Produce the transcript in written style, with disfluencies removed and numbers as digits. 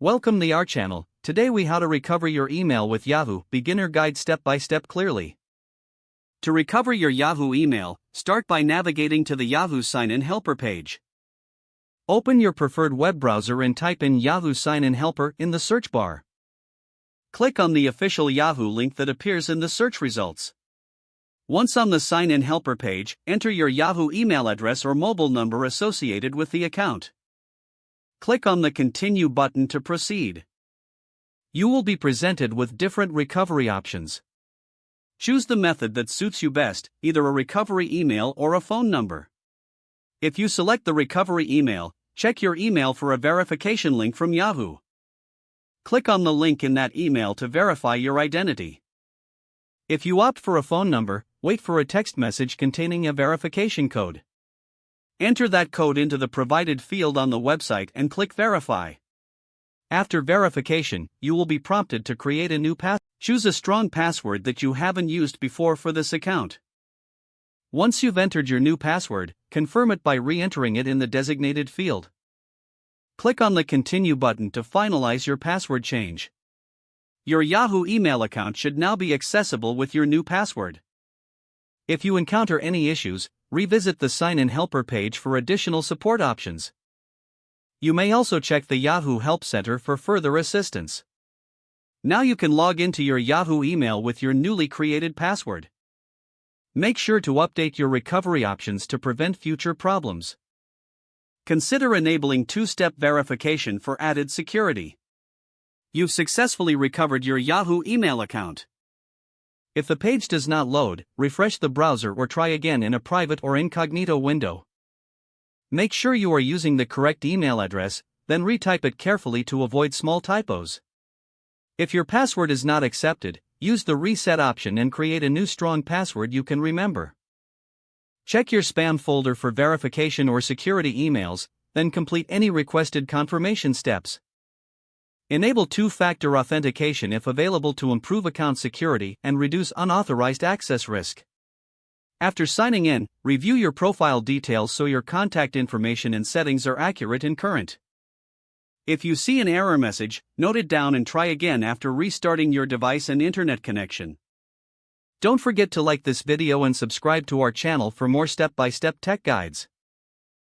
Welcome to our channel. Today we how to recover your email with Yahoo, beginner guide step by step clearly. To recover your Yahoo email, start by navigating to the Yahoo sign-in helper page. Open your preferred web browser and type in Yahoo sign-in helper in the search bar. Click on the official Yahoo link that appears in the search results. Once on the sign-in helper page, enter your Yahoo email address or mobile number associated with the account. Click on the Continue button to proceed. You will be presented with different recovery options. Choose the method that suits you best, either a recovery email or a phone number. If you select the recovery email, check your email for a verification link from Yahoo. Click on the link in that email to verify your identity. If you opt for a phone number, wait for a text message containing a verification code. Enter that code into the provided field on the website and click Verify. After verification, you will be prompted to create a new password. Choose a strong password that you haven't used before for this account. Once you've entered your new password, confirm it by re-entering it in the designated field. Click on the Continue button to finalize your password change. Your Yahoo email account should now be accessible with your new password. If you encounter any issues, revisit the sign-in helper page for additional support options. You may also check the Yahoo Help Center for further assistance. Now you can log into your Yahoo email with your newly created password. Make sure to update your recovery options to prevent future problems. Consider enabling two-step verification for added security. You've successfully recovered your Yahoo email account. If the page does not load, refresh the browser or try again in a private or incognito window. Make sure you are using the correct email address, then retype it carefully to avoid small typos. If your password is not accepted, use the reset option and create a new strong password you can remember. Check your spam folder for verification or security emails, then complete any requested confirmation steps. Enable two-factor authentication if available to improve account security and reduce unauthorized access risk. After signing in, review your profile details so your contact information and settings are accurate and current. If you see an error message, note it down and try again after restarting your device and internet connection. Don't forget to like this video and subscribe to our channel for more step-by-step tech guides.